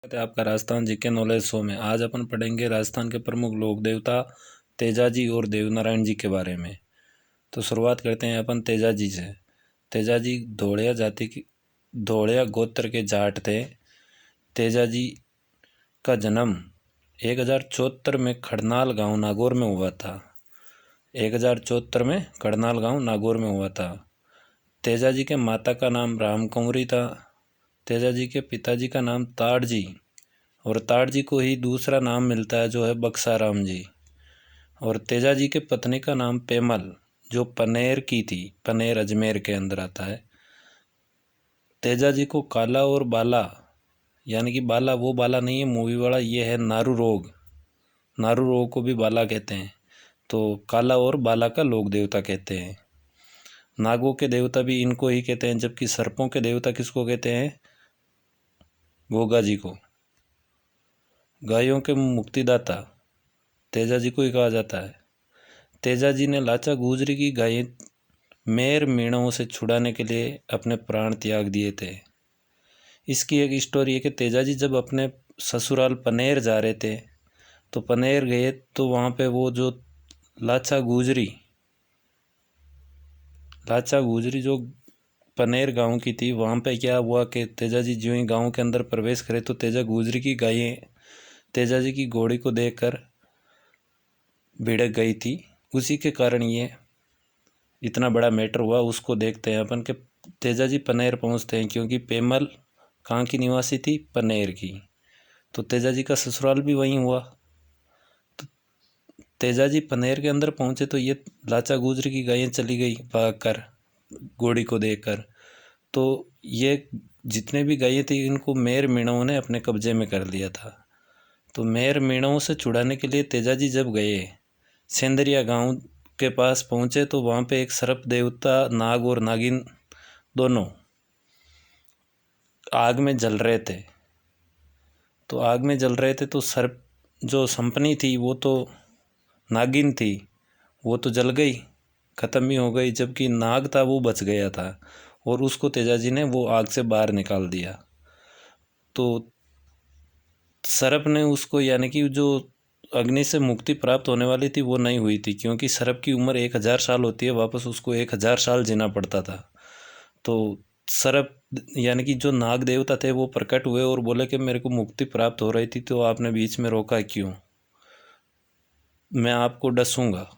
आपका Rajasthan GK knowledge show में आज अपन पढ़ेंगे राजस्थान के प्रमुख लोक देवता तेजाजी और देवनारायण जी के बारे में। तो शुरुआत करते हैं अपन तेजाजी से। तेजाजी धोड़िया गोत्र के जाट थे। तेजाजी का जन्म 1074 में खड़नाल गांव नागौर में हुआ था। 1074 में खड़नाल गांव नागौर में हुआ था। तेजाजी के माता का नाम रामकुंवरी था। तेजाजी के पिताजी का नाम ताड़ जी, और ताड़ जी को ही दूसरा नाम मिलता है जो है बक्साराम जी। और तेजाजी के पत्नी का नाम पेमल, जो पनेर की थी। पनेर अजमेर के अंदर आता है। तेजाजी को काला और बाला, यानी कि बाला वो बाला नहीं है मूवी वाला, ये है नारू रोग। नारू रोग को भी बाला कहते हैं। तो काला और बाला का लोक देवता कहते हैं। नागों के देवता भी इनको ही कहते हैं, जबकि सर्पों के देवता किसको कहते हैं? गोगा जी को। गायों के मुक्तिदाता तेजाजी को ही कहा जाता है। तेजाजी ने लाचा गुजरी की गायें मेर मीणों से छुड़ाने के लिए अपने प्राण त्याग दिए थे। इसकी एक स्टोरी है कि तेजाजी जब अपने ससुराल पनेर जा रहे थे तो पनेर गए तो वहाँ पे वो जो लाचा गुजरी जो पनेर गांव की थी, वहाँ पे क्या हुआ कि तेजाजी जो ही गांव के अंदर प्रवेश करे तो तेजा गुजरी की गायें तेजाजी की घोड़ी को देखकर भिड़क गई थी। उसी के कारण ये इतना बड़ा मैटर हुआ। उसको देखते हैं अपन के तेजाजी पनेर पहुंचते हैं, क्योंकि पेमल कहाँ की निवासी थी? पनेर की। तो तेजाजी का ससुराल भी वहीं हुआ। तो तेजाजी पनेर के अंदर पहुंचे तो ये लाचा गुजरी की गायें चली गई भागकर घोड़ी को देखकर। तो ये जितने भी गायें थी इनको मेर मीणों ने अपने कब्जे में कर लिया था। तो मेर मीणों से छुड़ाने के लिए तेजाजी जब गए, सेंदरिया गांव के पास पहुंचे तो वहाँ पे एक सर्प देवता नाग और नागिन दोनों आग में जल रहे थे। तो आग में जल रहे थे तो सर्प जो संपनी थी वो तो नागिन थी, वो तो जल गई, ख़त्म ही हो गई, जबकि नाग था वो बच गया था और उसको तेजाजी ने वो आग से बाहर निकाल दिया। तो सर्प ने उसको, यानी कि जो अग्नि से मुक्ति प्राप्त होने वाली थी वो नहीं हुई थी, क्योंकि सर्प की उम्र 1000 साल होती है, वापस उसको 1000 साल जीना पड़ता था। तो सर्प यानी कि जो नाग देवता थे वो प्रकट हुए और बोले कि मेरे को मुक्ति प्राप्त हो रही थी तो आपने बीच में रोका क्यों? मैं आपको डसूंगा।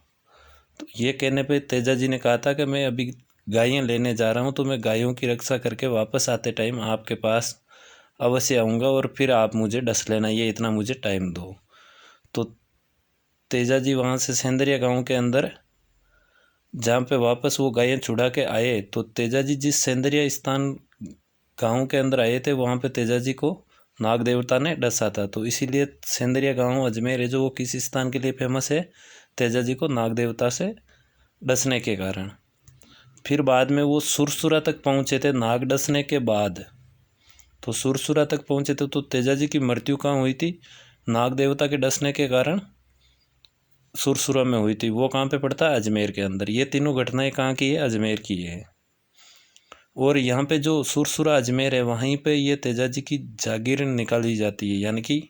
तो ये कहने पे तेजाजी ने कहा था कि मैं अभी गायें लेने जा रहा हूँ, तो मैं गायों की रक्षा करके वापस आते टाइम आपके पास अवश्य आऊँगा और फिर आप मुझे डस लेना, ये इतना मुझे टाइम दो। तो तेजाजी वहाँ से सेंदरिया गांव के अंदर जहाँ पे वापस वो गायें छुड़ा के आए, तो तेजाजी जिस सेंदरिया स्थान गांव के अंदर आए थे वहाँ पे तेजाजी को नाग देवता ने डसा था। तो इसीलिए सेंदरिया गांव अजमेर है जो वो किस स्थान के लिए फेमस है? तेजाजी को नाग देवता से डसने के कारण। फिर बाद में वो सुरसुरा तक पहुँचे थे नाग डसने के बाद। तो सुरसुरा तक पहुँचे थे तो तेजाजी की मृत्यु कहाँ हुई थी? नाग देवता के डसने के कारण सुरसुरा में हुई थी। वो कहाँ पे पड़ता है? अजमेर के अंदर। ये तीनों घटनाएं कहाँ की है? अजमेर की है। और यहाँ पे जो सुरसुरा अजमेर है वहीं पे ये तेजाजी की जागीर निकाली जाती है, यानी कि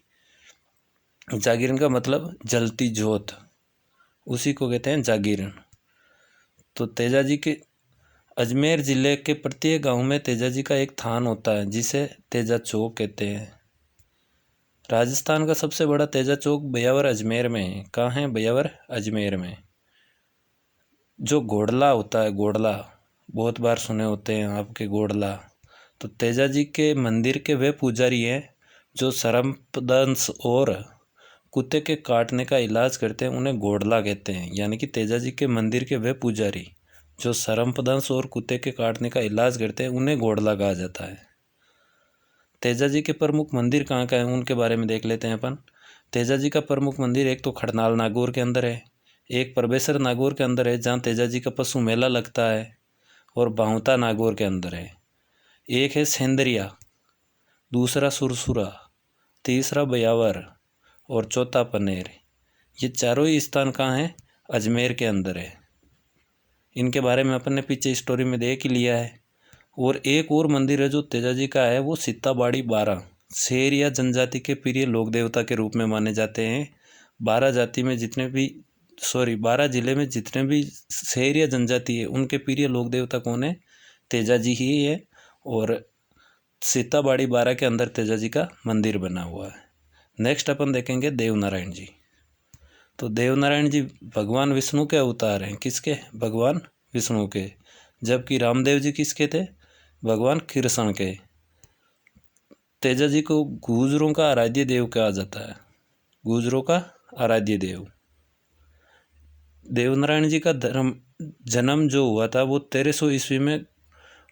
जागीरन का मतलब जलती जोत, उसी को कहते हैं जागीरन। तो तेजाजी के अजमेर ज़िले के प्रत्येक गांव में तेजाजी का एक थान होता है जिसे तेजा चौक कहते हैं। राजस्थान का सबसे बड़ा तेजा चौक ब्यावर अजमेर में है। कहाँ है? ब्यावर अजमेर में। जो घोड़ला होता है, घोड़ला बहुत बार सुने होते हैं आपके, घोड़ला। तो तेजाजी के मंदिर के वे पुजारी हैं जो सर्पदंश और कुत्ते के काटने का इलाज करते हैं, उन्हें घोड़ला कहते हैं। यानी कि तेजाजी के मंदिर के वे पुजारी जो सर्पदंश और कुत्ते के काटने का इलाज करते हैं उन्हें घोड़ला कहा जाता है। तेजाजी के प्रमुख मंदिर कहाँ का है उनके बारे में देख लेते हैं अपन। तेजाजी का प्रमुख मंदिर एक तो खड़नाल नागौर के अंदर है, एक परबेसर नागौर के अंदर है जहाँ तेजाजी का पशु मेला लगता है, और बाहुता नागौर के अंदर है। एक है सेंदरिया, दूसरा सुरसुरा, तीसरा ब्यावर और चौथा पनेर। ये चारों ही स्थान कहाँ हैं? अजमेर के अंदर है। इनके बारे में अपन ने पीछे स्टोरी में देख ही लिया है। और एक और मंदिर है जो तेजाजी का है, वो सीताबाड़ी 12 सेरिया जनजाति के प्रिय लोक देवता के रूप में माने जाते हैं। 12 जिले में जितने भी सेरिया जनजाति है उनके प्रिय लोक देवता कौन है? तेजा जी ही है। और सीताबाड़ी 12 के अंदर तेजा जी का मंदिर बना हुआ है। नेक्स्ट अपन देखेंगे देवनारायण जी। तो देवनारायण जी भगवान विष्णु के अवतार हैं। किसके? भगवान विष्णु के। जबकि रामदेव जी किसके थे? भगवान कृष्ण के। तेजा जी को गुर्जरों का आराध्य देव कहा जाता है। गुर्जरों का आराध्य देव। देवनारायण जी का जन्म जो हुआ था वो 1300 ईस्वी में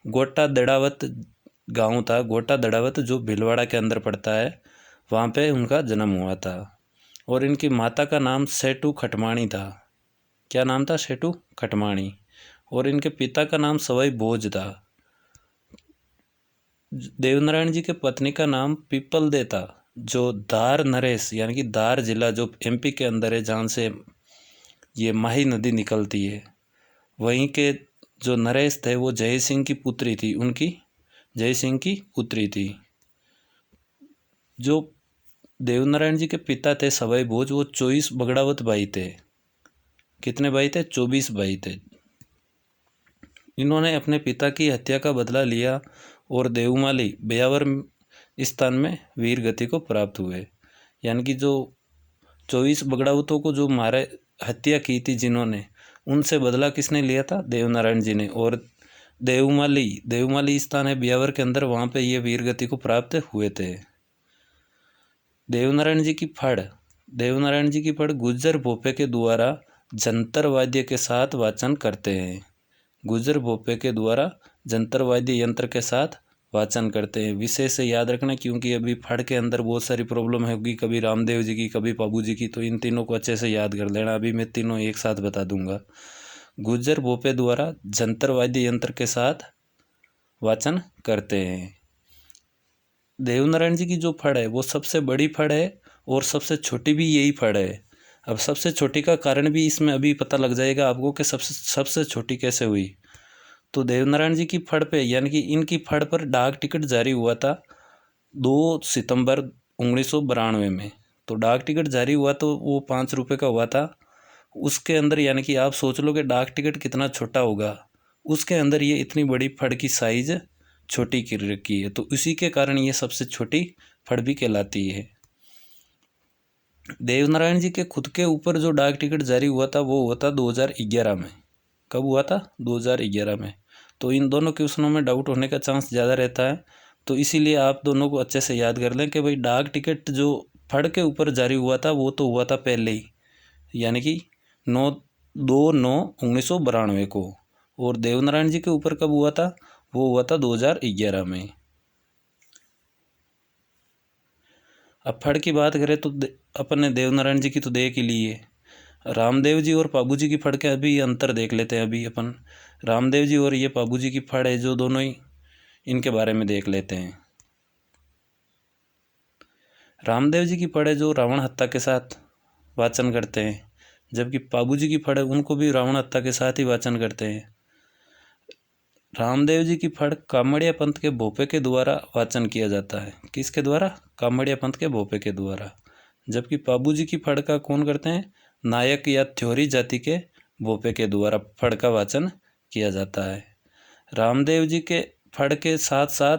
गोटा दड़ावत गांव था। गोटा दड़ावत जो भीलवाड़ा के अंदर पड़ता है, वहाँ पे उनका जन्म हुआ था। और इनकी माता का नाम सेठू खटमाणी था। क्या नाम था? सेठू खटमाणी। और इनके पिता का नाम सवाई भोज था। देवनारायण जी के पत्नी का नाम पीपलदे था, जो धार नरेश यानी कि धार जिला जो एमपी के अंदर है, जहाँ से ये माही नदी निकलती है, वहीं के जो नरेश थे वो जय सिंह की पुत्री थी। उनकी जय सिंह की पुत्री थी। जो देवनारायण जी के पिता थे सवाई भोज, वो 24 बगड़ावत भाई थे। कितने भाई थे? 24 भाई थे। इन्होंने अपने पिता की हत्या का बदला लिया और देवमाली ब्यावर स्थान में वीर गति को प्राप्त हुए। यानी कि जो 24 बगड़ावतों को जो मारे हत्या की थी जिन्होंने, उनसे बदला किसने लिया था? देवनारायण जी ने। और देवमाली स्थान है ब्यावर के अंदर, वहाँ पे ये वीर गति को प्राप्त हुए थे। देवनारायण जी की फड़ गुज्जर भोपे के द्वारा जंतर वाद्य के साथ वाचन करते हैं। गुज्जर भोपे के द्वारा जंतर वाद्य यंत्र के साथ वाचन करते हैं। विशेष से याद रखना, क्योंकि अभी फड़ के अंदर बहुत सारी प्रॉब्लम होगी, कभी रामदेव जी की, कभी पाबू जी की, तो इन तीनों को अच्छे से याद कर लेना। अभी मैं तीनों एक साथ बता दूंगा। गुज्जर भोपे द्वारा जंतर वाद्य यंत्र के साथ वाचन करते हैं। देवनारायण जी की जो फड़ है वो सबसे बड़ी फड़ है और सबसे छोटी भी यही फड़ है। अब सबसे छोटी का कारण भी इसमें अभी पता लग जाएगा आपको कि सबसे छोटी कैसे हुई। तो देवनारायण जी की फड़ पे यानी कि इनकी फड़ पर डाक टिकट जारी हुआ था 2 सितंबर 1992 में। तो डाक टिकट जारी हुआ तो वो 5 रुपये का हुआ था। उसके अंदर यानी कि आप सोच लो कि डाक टिकट कितना छोटा होगा, उसके अंदर ये इतनी बड़ी फड़ की साइज छोटी कर रखी है। तो इसी के कारण ये सबसे छोटी फड़ भी कहलाती है। देवनारायण जी के खुद के ऊपर जो डाक टिकट जारी हुआ था वो हुआ था 2011 में। कब हुआ था? 2011 में। तो इन दोनों क्वेश्चनों में डाउट होने का चांस ज़्यादा रहता है, तो इसीलिए आप दोनों को अच्छे से याद कर लें कि भाई डाक टिकट जो फड़ के ऊपर जारी हुआ था वो तो हुआ था पहले ही, यानी कि 2/9/1992 को। और देवनारायण जी के ऊपर कब हुआ था? वो हुआ था 2011 में। अब फड़ की बात करें तो अपन ने देवनारायण जी की तो देख ही ली है। रामदेव जी और पाबू जी की फड़ के अभी अंतर देख लेते हैं। अभी अपन रामदेव जी और ये पाबू जी की फड़ है जो दोनों ही, इनके बारे में देख लेते हैं। रामदेव जी की फड़ है जो रावण हत्या के साथ वाचन करते हैं, जबकि पाबू जी की फड़ है उनको भी रावण हत्या के साथ ही वाचन करते हैं। रामदेव जी की फड़ कामड़िया पंथ के भोपे के द्वारा वाचन किया जाता है। किसके द्वारा? कामड़िया पंथ के भोपे के द्वारा। जबकि पाबू जी की फड़ का कौन करते हैं? नायक या थ्योरी जाति के भोपे के द्वारा फड़ का वाचन किया जाता है। रामदेव जी के फड़ के साथ साथ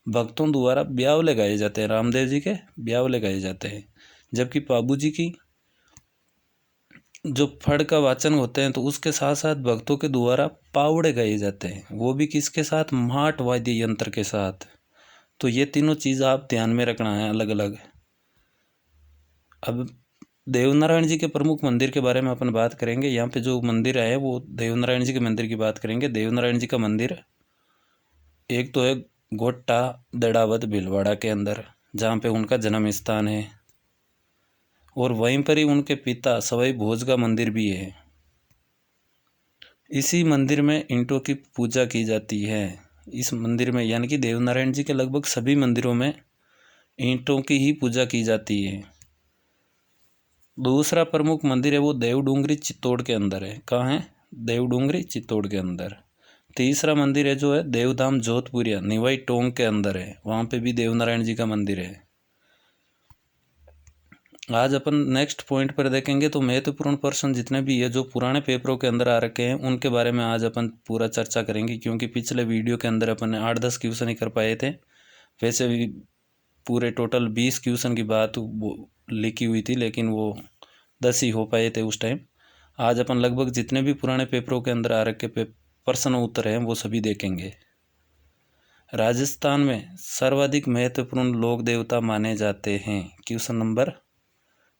भक्तों द्वारा ब्यावले गाए जाते हैं। रामदेव जी के ब्यावले गाए जाते हैं। जबकि पाबू जी की जो फड़ का वाचन होते हैं तो उसके साथ साथ भक्तों के द्वारा पावड़े गाए जाते हैं, वो भी किसके साथ? माट वाद्य यंत्र के साथ। तो ये तीनों चीज़ आप ध्यान में रखना है अलग अलग। अब देवनारायण जी के प्रमुख मंदिर के बारे में अपन बात करेंगे। यहाँ पे जो मंदिर है वो देवनारायण जी के मंदिर की बात करेंगे। देवनारायण जी का मंदिर एक तो है गोटा दड़ावत भीलवाड़ा के अंदर, जहाँ पे उनका जन्म स्थान है, और वहीं पर ही उनके पिता सवाई भोज का मंदिर भी है। इसी मंदिर में ईंटों की पूजा की जाती है। इस मंदिर में यानी कि देवनारायण जी के लगभग सभी मंदिरों में ईंटों की ही पूजा की जाती है। दूसरा प्रमुख मंदिर है वो देवडूंगरी चित्तौड़ के अंदर है। कहाँ है? देवडूंगरी चित्तौड़ के अंदर। तीसरा मंदिर है जो है देवधाम जोधपुरिया निवाई टोंग के अंदर है, वहाँ पे भी देवनारायण जी का मंदिर है। आज अपन नेक्स्ट पॉइंट पर देखेंगे। तो महत्वपूर्ण प्रश्न जितने भी है जो पुराने पेपरों के अंदर आ रखे हैं उनके बारे में आज अपन पूरा चर्चा करेंगे, क्योंकि पिछले वीडियो के अंदर अपन ने 8-10 क्वेश्चन ही कर पाए थे। वैसे भी पूरे टोटल 20 क्वेश्चन की बात वो लिखी हुई थी, लेकिन वो 10 ही हो पाए थे उस टाइम। आज अपन लगभग जितने भी पुराने पेपरों के अंदर आ रखे प्रश्न उत्तर हैं वो सभी देखेंगे। राजस्थान में सर्वाधिक महत्वपूर्ण लोक देवता माने जाते हैं। क्वेश्चन नंबर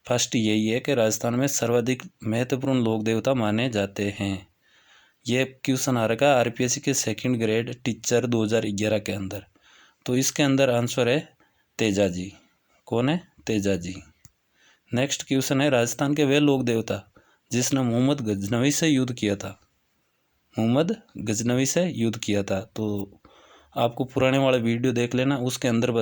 फर्स्ट यही है कि राजस्थान में सर्वाधिक महत्वपूर्ण लोक देवता माने जाते हैं। ये क्वेश्चन आ रखा है आरपीएससी के सेकंड ग्रेड टीचर 2011 के अंदर। तो इसके अंदर आंसर है तेजा जी। कौन है? तेजा जी। नेक्स्ट क्वेश्चन है राजस्थान के वे लोक देवता जिसने मोहम्मद गजनवी से युद्ध किया था। मोहम्मद गजनवी से युद्ध किया था। तो आपको पुराने वाला वीडियो देख लेना, उसके अंदर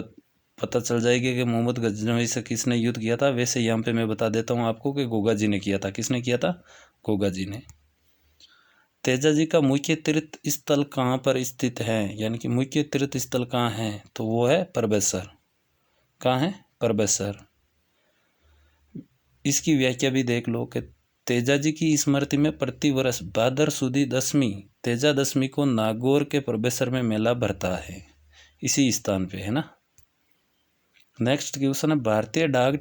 पता चल जाएगी कि मोहम्मद गजनवी से किसने युद्ध किया था। वैसे यहाँ पे मैं बता देता हूँ आपको कि गोगा जी ने किया था। किसने किया था? गोगा जी ने। तेजा जी का मुख्य तीर्थ स्थल कहाँ पर स्थित है, यानी कि मुख्य तीर्थ स्थल कहाँ है? तो वो है परबेसर। कहाँ है? परबेसर। इसकी व्याख्या भी देख लो कि तेजा जी की स्मृति में प्रतिवर्ष भादर सुदी दशमी तेजा दशमी को नागौर के परबेसर में मेला भरता है, इसी स्थान पे, है ना। नेक्स्ट क्वेश्चन है भारतीय डाक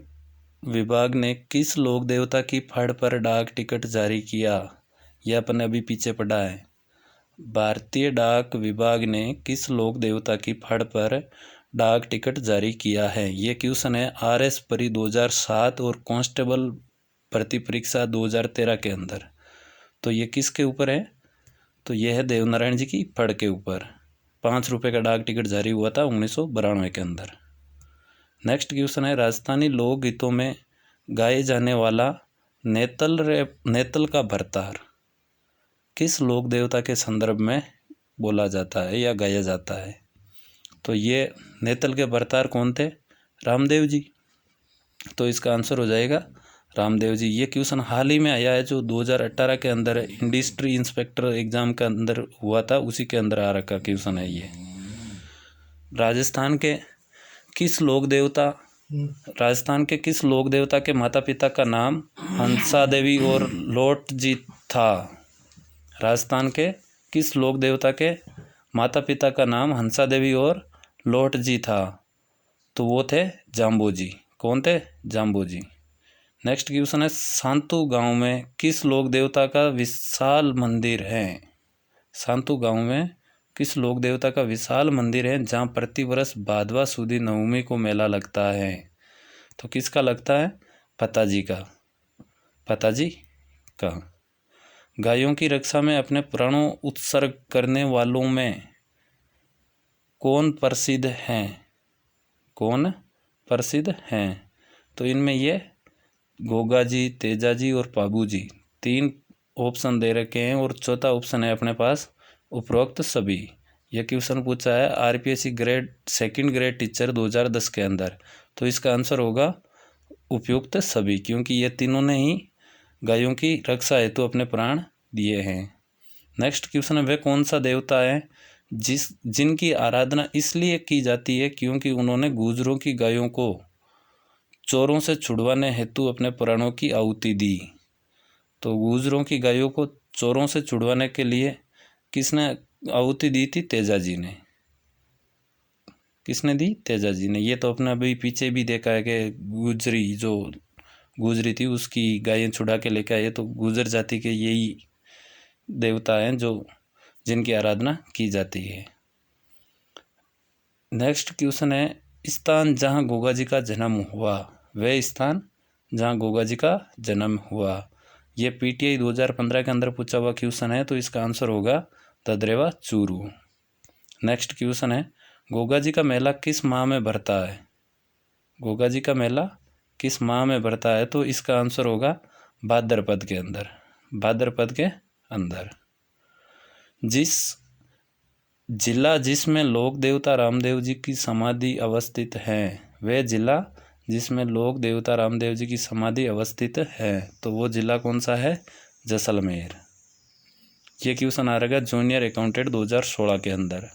विभाग ने किस लोक देवता की फड़ पर डाक टिकट जारी किया? यह अपन ने अभी पीछे पढ़ा है। भारतीय डाक विभाग ने किस लोक देवता की फड़ पर डाक टिकट जारी किया है? ये क्वेश्चन है आरएस परी 2007 और कांस्टेबल भर्ती परीक्षा 2013 के अंदर। तो ये किसके ऊपर है? तो यह है देवनारायण जी की फड़ के ऊपर। 5 रुपये का डाक टिकट जारी हुआ था 1992 के अंदर। नेक्स्ट क्वेश्चन है राजस्थानी लोकगीतों में गाए जाने वाला नेतल का भरतार किस लोक देवता के संदर्भ में बोला जाता है या गाया जाता है? तो ये नेतल के भरतार कौन थे? रामदेव जी। तो इसका आंसर हो जाएगा रामदेव जी। ये क्वेश्चन हाल ही में आया है जो 2018 के अंदर इंडस्ट्री इंस्पेक्टर एग्जाम के अंदर हुआ था, उसी के अंदर आ रखा क्वेश्चन है ये। राजस्थान के किस लोक देवता के माता पिता का नाम हंसा देवी और लोट जी था? राजस्थान के किस लोक देवता के माता पिता का नाम हंसा देवी और लोट जी था? तो वो थे जाम्बो जी। कौन थे? जाम्बो जी। नेक्स्ट क्वेश्चन है सांतु गांव में किस लोक देवता का विशाल मंदिर है? सांतु गांव में किस लोक देवता का विशाल मंदिर है जहां प्रतिवर्ष भादवा सुदी नवमी को मेला लगता है? तो किसका लगता है? पताजी का। पताजी का। गायों की रक्षा में अपने प्राणों उत्सर्ग करने वालों में कौन प्रसिद्ध हैं? कौन प्रसिद्ध हैं? तो इनमें ये गोगा जी, तेजा जी और पाबू जी, 3 ऑप्शन दे रखे हैं और चौथा ऑप्शन है अपने पास उपरोक्त सभी। यह क्वेश्चन पूछा है RPSC grade second grade teacher 2010 के अंदर। तो इसका आंसर होगा उपयुक्त सभी, क्योंकि ये तीनों ने ही गायों की रक्षा हेतु अपने प्राण दिए हैं। नेक्स्ट क्वेश्चन है वह कौन सा देवता है जिनकी आराधना इसलिए की जाती है क्योंकि उन्होंने गुजरों की गायों को चोरों से छुड़वाने हेतु अपने प्राणों की आहुति दी? तो गुजरों की गायों को चोरों से छुड़वाने के लिए किसने आहुति दी थी? तेजा जी ने। किसने दी? तेजा जी ने। ये तो अपने अभी पीछे भी देखा है कि गुजरी थी उसकी गायें छुड़ा के लेकर आए। तो गुजर जाति के यही देवता हैं जिनकी आराधना की जाती है। नेक्स्ट क्वेश्चन है स्थान जहां गोगा जी का जन्म हुआ। वह स्थान जहां गोगा जी का जन्म हुआ। ये पीटीआई 2015 के अंदर पूछा हुआ क्वेश्चन है। तो इसका आंसर होगा ददरेवा चूरू। नेक्स्ट क्वेश्चन है गोगा जी का मेला किस माह में भरता है? गोगा जी का मेला किस माह में भरता है? तो इसका आंसर होगा भाद्रपद के अंदर। भाद्रपद के अंदर। जिस जिला जिसमें लोक देवता रामदेव जी की समाधि अवस्थित है, वह जिला जिसमें लोक देवता रामदेव जी की समाधि अवस्थित है, तो वो जिला कौन सा है? जैसलमेर। ये क्वेश्चन आ रहेगा जूनियर अकाउंटेंट 2016 के अंदर।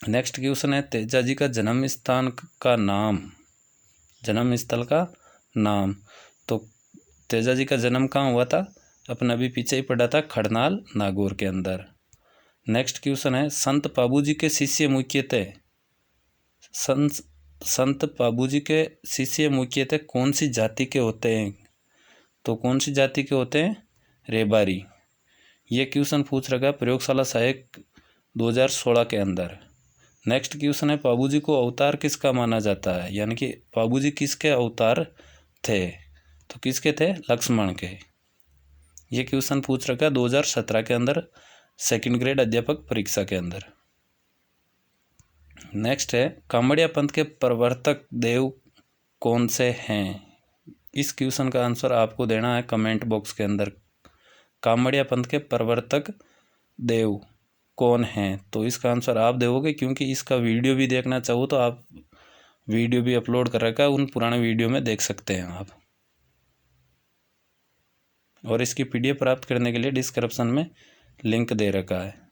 नेक्स्ट क्वेश्चन है तेजा जी का जन्म स्थल का नाम। तो तेजा जी का जन्म कहाँ हुआ था? अपन अभी पीछे ही पढ़ा था, खड़नाल नागौर के अंदर। नेक्स्ट क्वेश्चन है, संत पाबूजी के शिष्य मुख्यतः संत पाबूजी के शिष्य मुख्यतः कौन सी जाति के होते हैं? तो कौन सी जाति के होते हैं? रेबारी। ये क्वेश्चन पूछ रखा है प्रयोगशाला सहायक 2016 के अंदर। नेक्स्ट क्वेश्चन है, पाबूजी को अवतार किसका माना जाता है? यानी कि पाबूजी किसके अवतार थे? तो किसके थे? लक्ष्मण के। ये क्वेश्चन पूछ रखा है 2017 के अंदर, सेकंड ग्रेड अध्यापक परीक्षा के अंदर। नेक्स्ट है, कामड़िया पंथ के प्रवर्तक देव कौन से हैं? इस क्वेश्चन का आंसर आपको देना है कमेंट बॉक्स के अंदर। कामड़िया पंथ के प्रवर्तक देव कौन हैं? तो इसका आंसर आप दोगे, क्योंकि इसका वीडियो भी देखना चाहो तो आप वीडियो भी अपलोड कर रखा है, उन पुराने वीडियो में देख सकते हैं आप। और इसकी PDF प्राप्त करने के लिए डिस्क्रिप्शन में लिंक दे रखा है।